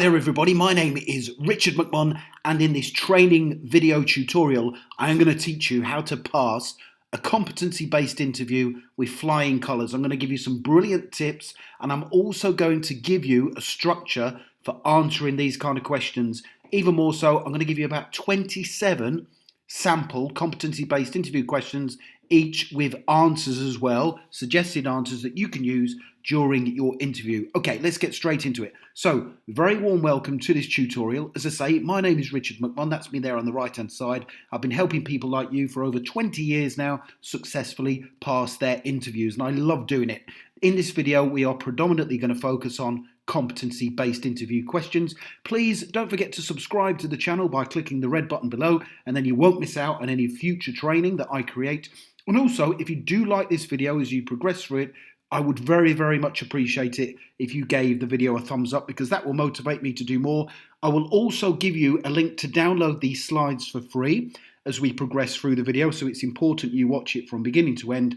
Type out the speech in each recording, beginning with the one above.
There everybody, my name is Richard McMahon, and in this training video tutorial I am going to teach you how to pass a competency-based interview with flying colours. I'm going to give you some brilliant tips, and I'm also going to give you a structure for answering these kind of questions. Even more so, I'm going to give you about 27 sample competency-based interview questions, each with answers as well, suggested answers that you can use during your interview. Okay, let's get straight into it. So, very warm welcome to this tutorial. As I say, my name is Richard McMahon. That's me there on the right-hand side. I've been helping people like you for over 20 years now successfully pass their interviews, and I love doing it. In this video, we are predominantly going to focus on competency-based interview questions. Please don't forget to subscribe to the channel by clicking the red button below, and then you won't miss out on any future training that I create. And also, if you do like this video as you progress through it, I would very, very much appreciate it if you gave the video a thumbs up, because that will motivate me to do more. I will also give you a link to download these slides for free as we progress through the video, so it's important you watch it from beginning to end.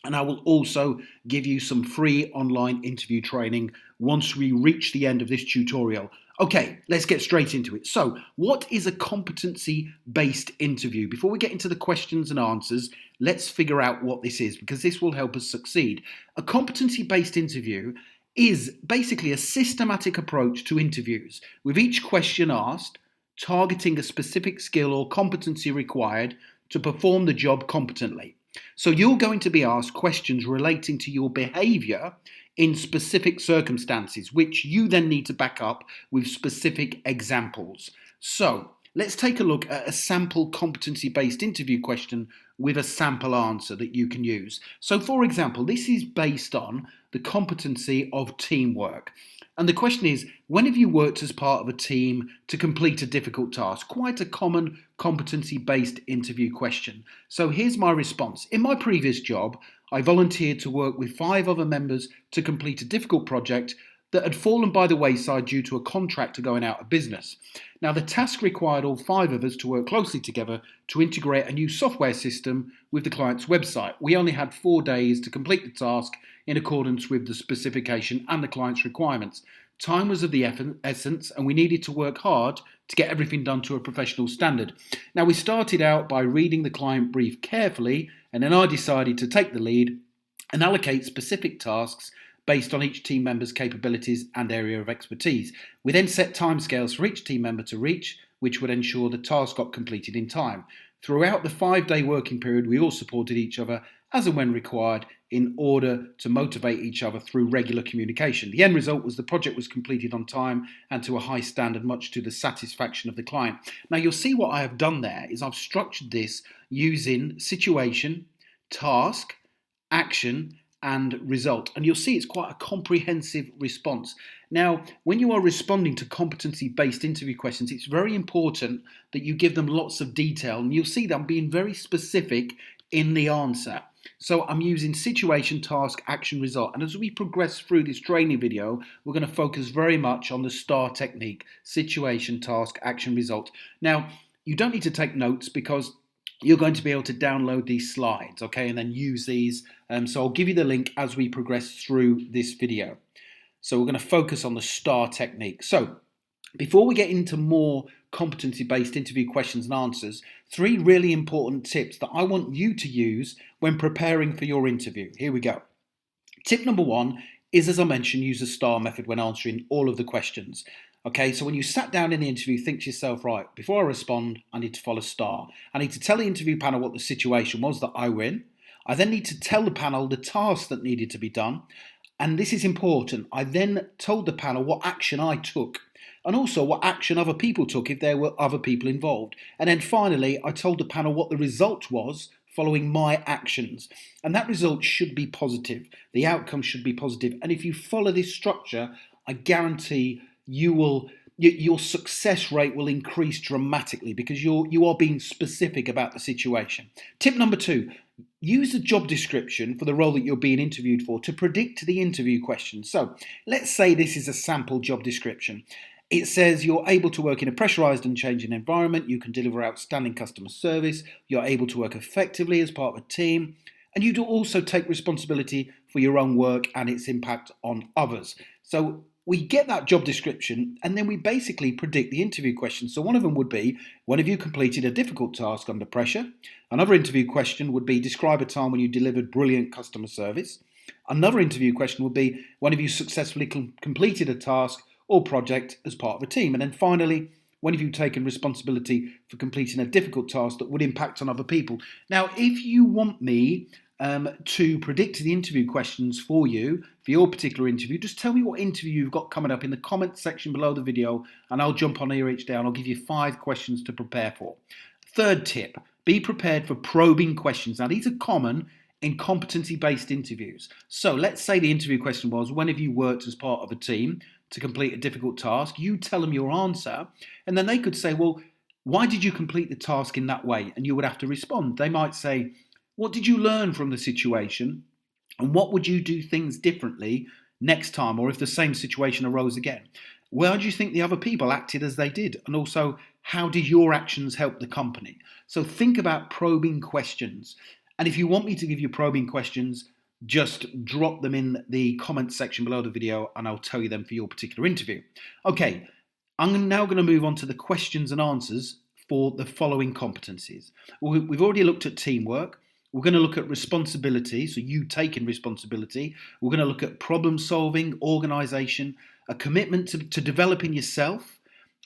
And I will also give you some free online interview training once we reach the end of this tutorial. Okay, let's get straight into it. So, what is a competency-based interview? Before we get into the questions and answers, let's figure out what this is, because this will help us succeed. A competency-based interview is basically a systematic approach to interviews, with each question asked targeting a specific skill or competency required to perform the job competently. So you're going to be asked questions relating to your behaviour in specific circumstances, which you then need to back up with specific examples. So let's take a look at a sample competency-based interview question with a sample answer that you can use. So for example, this is based on the competency of teamwork. And the question is, when have you worked as part of a team to complete a difficult task? Quite a common competency-based interview question. So here's my response. In my previous job, I volunteered to work with 5 other members to complete a difficult project that had fallen by the wayside due to a contractor going out of business. Now, the task required all 5 of us to work closely together to integrate a new software system with the client's website. We only had 4 days to complete the task in accordance with the specification and the client's requirements. Time was of the essence, and we needed to work hard to get everything done to a professional standard. Now, we started out by reading the client brief carefully, and then I decided to take the lead and allocate specific tasks based on each team member's capabilities and area of expertise. We then set timescales for each team member to reach, which would ensure the task got completed in time. Throughout the 5-day working period, we all supported each other as and when required in order to motivate each other through regular communication. The end result was the project was completed on time and to a high standard, much to the satisfaction of the client. Now, you'll see what I have done there is I've structured this using situation, task, action, and result. And you'll see it's quite a comprehensive response. Now, when you are responding to competency-based interview questions, it's very important that you give them lots of detail, and you'll see that I'm being very specific in the answer. So I'm using situation, task, action, result. And as we progress through this training video, we're going to focus very much on the STAR technique: situation, task, action, result. Now, you don't need to take notes because you're going to be able to download these slides, okay, and then use these. So I'll give you the link as we progress through this video. So we're going to focus on the STAR technique. So before we get into more competency-based interview questions and answers, 3 really important tips that I want you to use when preparing for your interview. Here we go. Tip number 1 is, as I mentioned, use the STAR method when answering all of the questions. Okay, so when you sat down in the interview, think to yourself, right, before I respond, I need to follow STAR. I need to tell the interview panel what the situation was that I were in. I then need to tell the panel the task that needed to be done. And this is important. I then told the panel what action I took, and also what action other people took if there were other people involved. And then finally, I told the panel what the result was following my actions. And that result should be positive. The outcome should be positive. And if you follow this structure, I guarantee your success rate will increase dramatically, because you are being specific about the situation. Tip number 2, use the job description for the role that you're being interviewed for to predict the interview questions. So let's say this is a sample job description. It says you're able to work in a pressurized and changing environment, you can deliver outstanding customer service, you're able to work effectively as part of a team, and you do also take responsibility for your own work and its impact on others. So we get that job description and then we basically predict the interview questions. So one of them would be, when have you completed a difficult task under pressure? Another interview question would be, describe a time when you delivered brilliant customer service. Another interview question would be, when have you successfully completed a task or project as part of a team? And then finally, when have you taken responsibility for completing a difficult task that would impact on other people? Now, if you want me to predict the interview questions for you, for your particular interview, just tell me what interview you've got coming up in the comments section below the video, and I'll jump on here each day and I'll give you 5 questions to prepare for. Third tip, be prepared for probing questions. Now, these are common in competency-based interviews. So let's say the interview question was, when have you worked as part of a team to complete a difficult task? You tell them your answer, and then they could say, well, why did you complete the task in that way? And you would have to respond. They might say, what did you learn from the situation? And what would you do things differently next time, or if the same situation arose again? Where do you think the other people acted as they did? And also, how did your actions help the company? So think about probing questions. And if you want me to give you probing questions, just drop them in the comments section below the video and I'll tell you them for your particular interview. Okay, I'm now going to move on to the questions and answers for the following competencies. We've already looked at teamwork. We're going to look at responsibility, so you taking responsibility. We're going to look at problem solving, organisation, a commitment to developing yourself,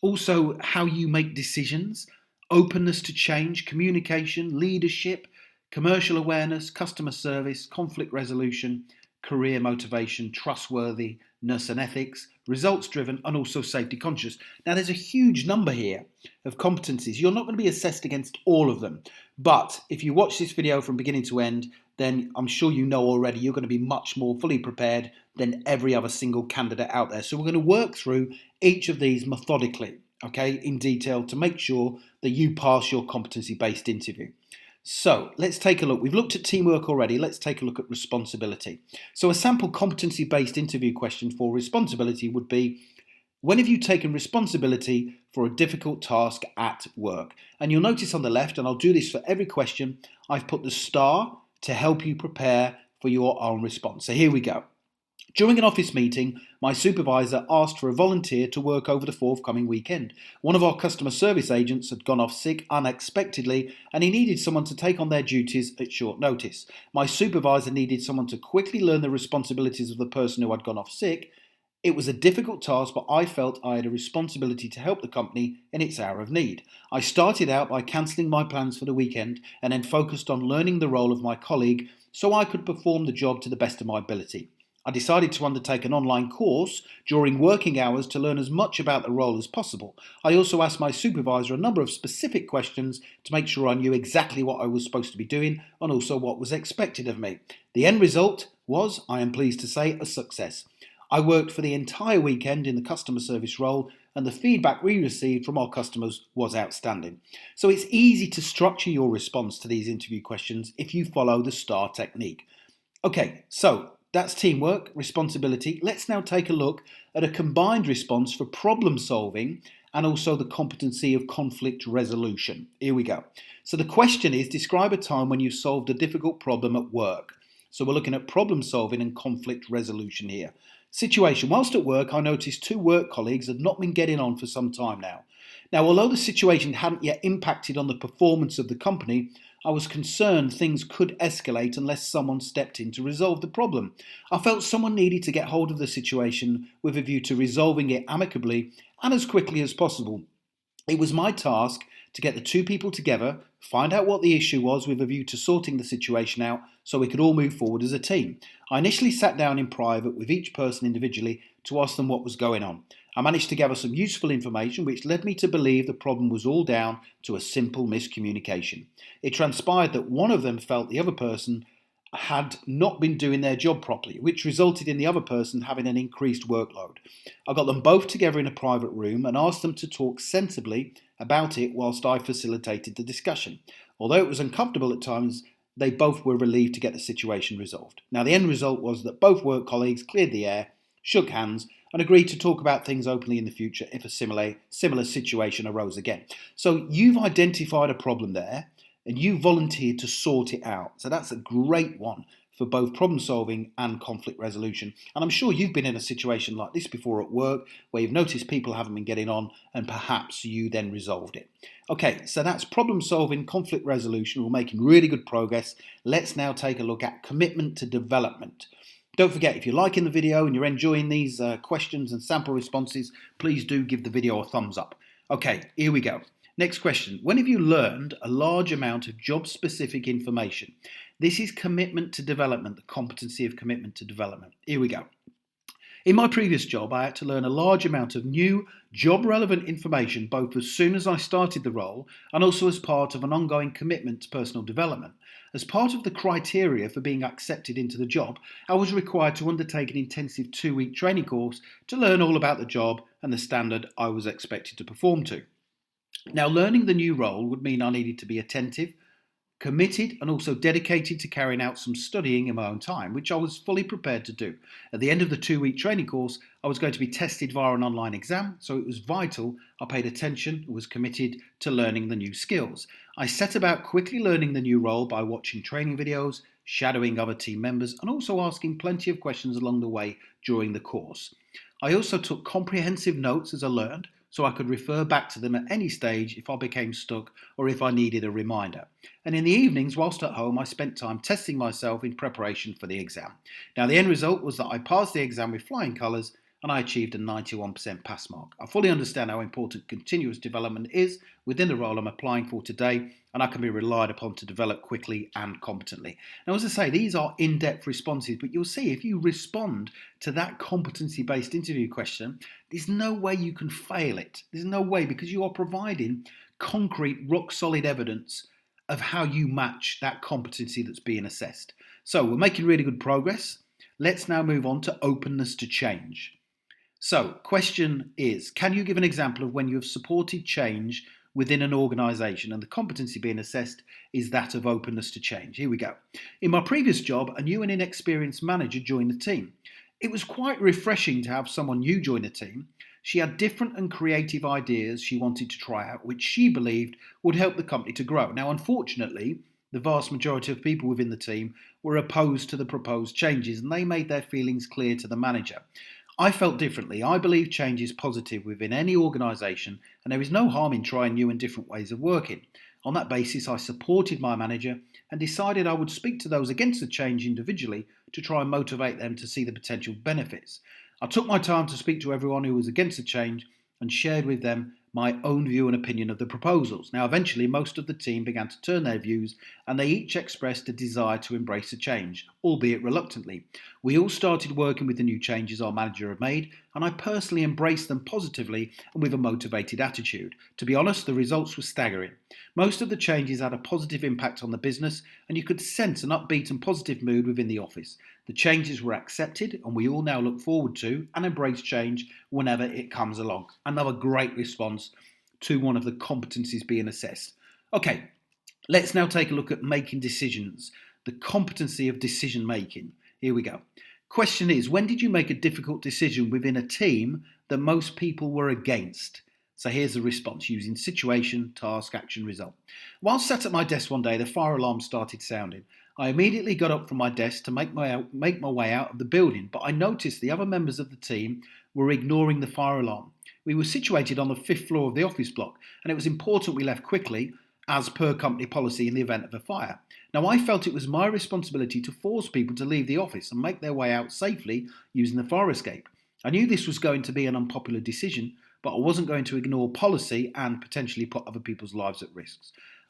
also how you make decisions, openness to change, communication, leadership, commercial awareness, customer service, conflict resolution, career motivation, trustworthiness and ethics, results driven, and also safety conscious. Now, there's a huge number here of competencies. You're not going to be assessed against all of them, but if you watch this video from beginning to end, then I'm sure you know already you're going to be much more fully prepared than every other single candidate out there. So we're going to work through each of these methodically, okay, in detail to make sure that you pass your competency-based interview. So let's take a look. We've looked at teamwork already. Let's take a look at responsibility. So a sample competency-based interview question for responsibility would be, when have you taken responsibility for a difficult task at work? And you'll notice on the left, and I'll do this for every question, I've put the star to help you prepare for your own response. So here we go. During an office meeting, my supervisor asked for a volunteer to work over the forthcoming weekend. One of our customer service agents had gone off sick unexpectedly and he needed someone to take on their duties at short notice. My supervisor needed someone to quickly learn the responsibilities of the person who had gone off sick. It was a difficult task, but I felt I had a responsibility to help the company in its hour of need. I started out by cancelling my plans for the weekend and then focused on learning the role of my colleague so I could perform the job to the best of my ability. I decided to undertake an online course during working hours to learn as much about the role as possible. I also asked my supervisor a number of specific questions to make sure I knew exactly what I was supposed to be doing and also what was expected of me. The end result was, I am pleased to say, a success. I worked for the entire weekend in the customer service role and the feedback we received from our customers was outstanding. So it's easy to structure your response to these interview questions if you follow the STAR technique. Okay, so that's teamwork, responsibility. Let's now take a look at a combined response for problem solving and also the competency of conflict resolution. Here we go. So the question is, describe a time when you solved a difficult problem at work. So we're looking at problem solving and conflict resolution here. Situation. Whilst at work, I noticed 2 work colleagues had not been getting on for some time now. Now, although the situation hadn't yet impacted on the performance of the company, I was concerned things could escalate unless someone stepped in to resolve the problem. I felt someone needed to get hold of the situation with a view to resolving it amicably and as quickly as possible. It was my task to get the 2 people together, find out what the issue was with a view to sorting the situation out so we could all move forward as a team. I initially sat down in private with each person individually to ask them what was going on. I managed to gather some useful information which led me to believe the problem was all down to a simple miscommunication. It transpired that one of them felt the other person had not been doing their job properly, which resulted in the other person having an increased workload. I got them both together in a private room and asked them to talk sensibly about it whilst I facilitated the discussion. Although it was uncomfortable at times, they both were relieved to get the situation resolved. Now, the end result was that both work colleagues cleared the air, shook hands, and agreed to talk about things openly in the future if a similar situation arose again. So you've identified a problem there and you volunteered to sort it out. So that's a great one for both problem solving and conflict resolution. And I'm sure you've been in a situation like this before at work where you've noticed people haven't been getting on and perhaps you then resolved it. Okay, so that's problem solving, conflict resolution. We're making really good progress. Let's now take a look at commitment to development. Don't forget, if you're liking the video and you're enjoying these questions and sample responses, please do give the video a thumbs up. Okay, here we go. Next question. When have you learned a large amount of job-specific information? This is commitment to development, the competency of commitment to development. Here we go. In my previous job, I had to learn a large amount of new job-relevant information both as soon as I started the role and also as part of an ongoing commitment to personal development. As part of the criteria for being accepted into the job, I was required to undertake an intensive 2-week training course to learn all about the job and the standard I was expected to perform to. Now, learning the new role would mean I needed to be attentive, committed and also dedicated to carrying out some studying in my own time, which I was fully prepared to do. At the end of the 2-week training course, I was going to be tested via an online exam, so it was vital I paid attention and was committed to learning the new skills. I set about quickly learning the new role by watching training videos, shadowing other team members, and also asking plenty of questions along the way during the course. I also took comprehensive notes as I learned, so I could refer back to them at any stage if I became stuck or if I needed a reminder. And in the evenings, whilst at home, I spent time testing myself in preparation for the exam. Now, the end result was that I passed the exam with flying colours and I achieved a 91% pass mark. I fully understand how important continuous development is within the role I'm applying for today, and I can be relied upon to develop quickly and competently. Now, as I say, these are in-depth responses, but you'll see if you respond to that competency-based interview question, there's no way you can fail it. There's no way, because you are providing concrete, rock-solid evidence of how you match that competency that's being assessed. So we're making really good progress. Let's now move on to openness to change. So, question is, can you give an example of when you have supported change within an organisation? And the competency being assessed is that of openness to change. Here we go. In my previous job, a new and inexperienced manager joined the team. It was quite refreshing to have someone new join the team. She had different and creative ideas she wanted to try out, which she believed would help the company to grow. Now, unfortunately, the vast majority of people within the team were opposed to the proposed changes, and they made their feelings clear to the manager. I felt differently. I believe change is positive within any organisation, and there is no harm in trying new and different ways of working. On that basis, I supported my manager and decided I would speak to those against the change individually to try and motivate them to see the potential benefits. I took my time to speak to everyone who was against the change and shared with them my own view and opinion of the proposals. Now, eventually, most of the team began to turn their views and they each expressed a desire to embrace a change, albeit reluctantly. We all started working with the new changes our manager had made, and I personally embraced them positively and with a motivated attitude. To be honest, the results were staggering. Most of the changes had a positive impact on the business, and you could sense an upbeat and positive mood within the office. The changes were accepted, and we all now look forward to and embrace change whenever it comes along. Another great response to one of the competencies being assessed. Okay, let's now take a look at making decisions, the competency of decision making. Here we go. Question is, when did you make a difficult decision within a team that most people were against? So here's the response using situation, task, action, result. While sat at my desk one day, the fire alarm started sounding. I immediately got up from my desk to make my way out of the building, but I noticed the other members of the team were ignoring the fire alarm. We were situated on the 5th floor of the office block, and it was important we left quickly, as per company policy in the event of a fire. Now, I felt it was my responsibility to force people to leave the office and make their way out safely using the fire escape. I knew this was going to be an unpopular decision, but I wasn't going to ignore policy and potentially put other people's lives at risk.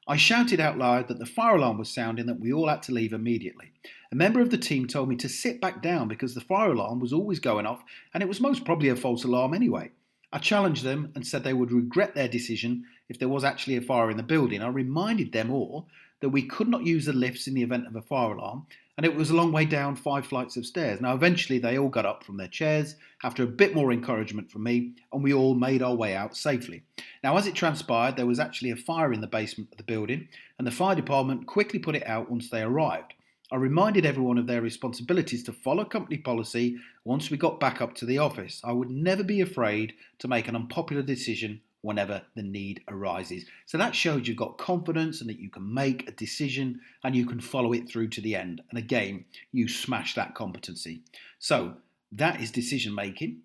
I shouted out loud that the fire alarm was sounding, that we all had to leave immediately. A member of the team told me to sit back down because the fire alarm was always going off and it was most probably a false alarm anyway. I challenged them and said they would regret their decision if there was actually a fire in the building. I reminded them all that we could not use the lifts in the event of a fire alarm, and it was a long way down 5 flights of stairs. Now, eventually they all got up from their chairs after a bit more encouragement from me, and we all made our way out safely. Now, as it transpired, there was actually a fire in the basement of the building, and the fire department quickly put it out once they arrived. I reminded everyone of their responsibilities to follow company policy once we got back up to the office. I would never be afraid to make an unpopular decision whenever the need arises. So that shows you've got confidence and that you can make a decision and you can follow it through to the end. And again, you smash that competency. So that is decision making.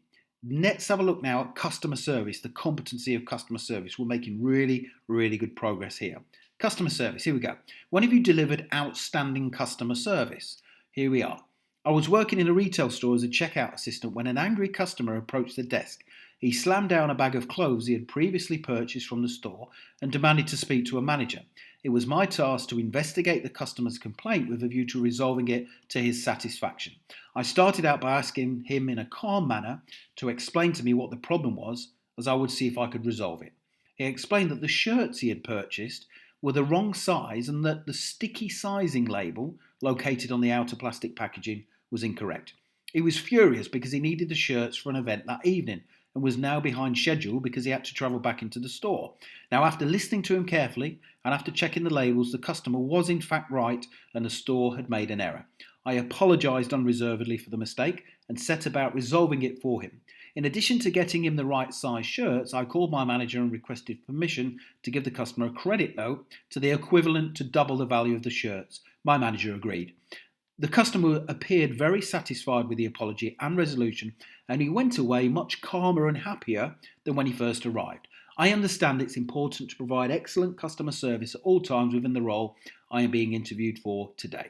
Let's have a look now at customer service, the competency of customer service. We're making really, really good progress here. Customer service, here we go. When have you delivered outstanding customer service? Here we are. I was working in a retail store as a checkout assistant when an angry customer approached the desk. He slammed down a bag of clothes he had previously purchased from the store and demanded to speak to a manager. It was my task to investigate the customer's complaint with a view to resolving it to his satisfaction. I started out by asking him in a calm manner to explain to me what the problem was, as I would see if I could resolve it. He explained that the shirts he had purchased were the wrong size and that the sticky sizing label located on the outer plastic packaging was incorrect. He was furious because he needed the shirts for an event that evening and was now behind schedule because he had to travel back into the store. Now, after listening to him carefully and after checking the labels, the customer was in fact right and the store had made an error. I apologised unreservedly for the mistake and set about resolving it for him. In addition to getting him the right size shirts, I called my manager and requested permission to give the customer a credit note to the equivalent to double the value of the shirts. My manager agreed. The customer appeared very satisfied with the apology and resolution, and he went away much calmer and happier than when he first arrived. I understand it's important to provide excellent customer service at all times within the role I am being interviewed for today.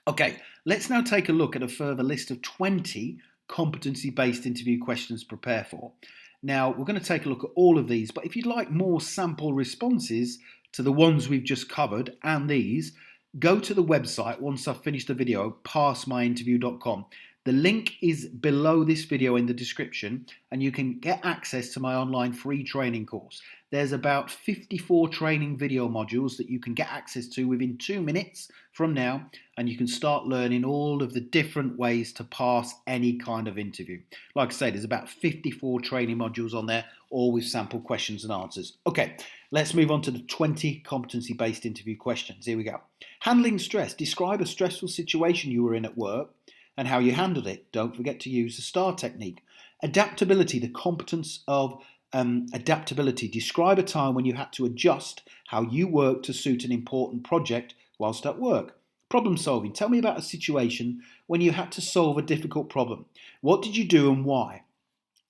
Okay, let's now take a look at a further list of 20 competency-based interview questions to prepare for. Now, we're going to take a look at all of these, but if you'd like more sample responses to the ones we've just covered and these, go to the website once I've finished the video, passmyinterview.com. The link is below this video in the description and you can get access to my online free training course. There's about 54 training video modules that you can get access to within 2 minutes from now, and you can start learning all of the different ways to pass any kind of interview. Like I say, there's about 54 training modules on there, all with sample questions and answers. Okay, let's move on to the 20 competency-based interview questions. Here we go. Handling stress. Describe a stressful situation you were in at work and how you handled it. Don't forget to use the STAR technique. Adaptability, the competence of adaptability. Describe a time when you had to adjust how you work to suit an important project whilst at work. Problem solving. Tell me about a situation when you had to solve a difficult problem. What did you do and why?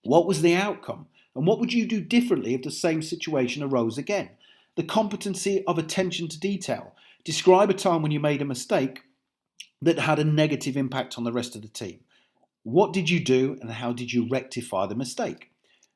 What was the outcome? And what would you do differently if the same situation arose again? The competency of attention to detail. Describe a time when you made a mistake that had a negative impact on the rest of the team. What did you do and how did you rectify the mistake?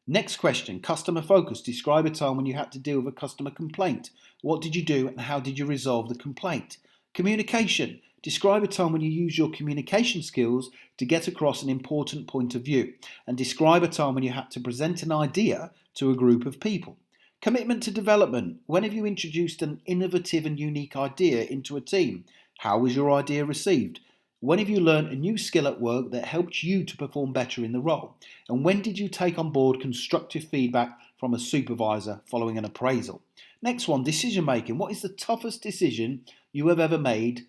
Next question, customer focus. Describe a time when you had to deal with a customer complaint. What did you do and how did you resolve the complaint? Communication. Describe a time when you use your communication skills to get across an important point of view. And describe a time when you had to present an idea to a group of people. Commitment to development. When have you introduced an innovative and unique idea into a team? How was your idea received? When have you learned a new skill at work that helped you to perform better in the role? And when did you take on board constructive feedback from a supervisor following an appraisal? Next one, decision making. What is the toughest decision you have ever made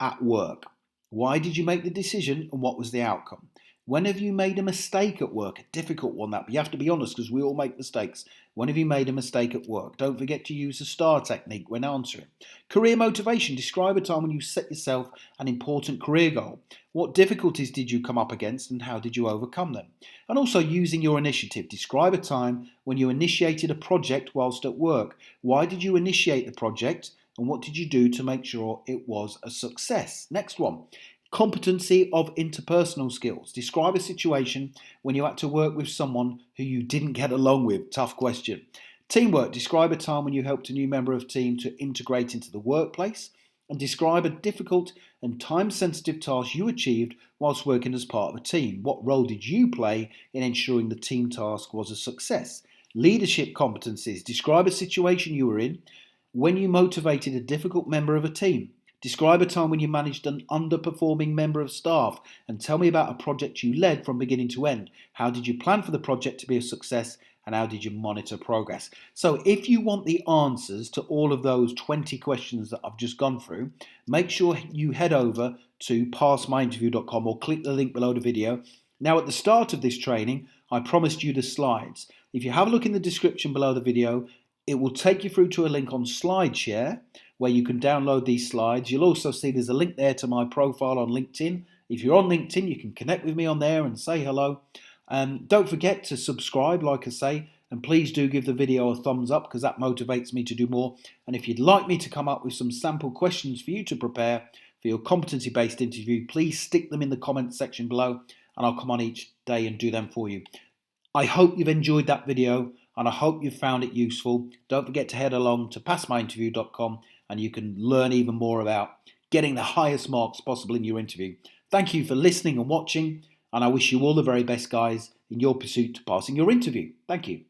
at work? Why did you make the decision and what was the outcome? When have you made a mistake at work? A difficult one that, but you have to be honest because we all make mistakes. When have you made a mistake at work? Don't forget to use the STAR technique when answering. Career motivation. Describe a time when you set yourself an important career goal. What difficulties did you come up against and how did you overcome them? And also using your initiative. Describe a time when you initiated a project whilst at work. Why did you initiate the project and what did you do to make sure it was a success? Next one. Competency of interpersonal skills. Describe a situation when you had to work with someone who you didn't get along with. Tough question. Teamwork. Describe a time when you helped a new member of team to integrate into the workplace. And describe a difficult and time-sensitive task you achieved whilst working as part of a team. What role did you play in ensuring the team task was a success? Leadership competencies. Describe a situation you were in when you motivated a difficult member of a team. Describe a time when you managed an underperforming member of staff and tell me about a project you led from beginning to end. How did you plan for the project to be a success and how did you monitor progress? So if you want the answers to all of those 20 questions that I've just gone through, make sure you head over to passmyinterview.com or click the link below the video. Now at the start of this training, I promised you the slides. If you have a look in the description below the video, it will take you through to a link on SlideShare where you can download these slides. You'll also see there's a link there to my profile on LinkedIn. If you're on LinkedIn, you can connect with me on there and say hello. Don't forget to subscribe, like I say, and please do give the video a thumbs up because that motivates me to do more. And if you'd like me to come up with some sample questions for you to prepare for your competency-based interview, please stick them in the comments section below and I'll come on each day and do them for you. I hope you've enjoyed that video and I hope you've found it useful. Don't forget to head along to passmyinterview.com and you can learn even more about getting the highest marks possible in your interview. Thank you for listening and watching, and I wish you all the very best, guys, in your pursuit to passing your interview. Thank you.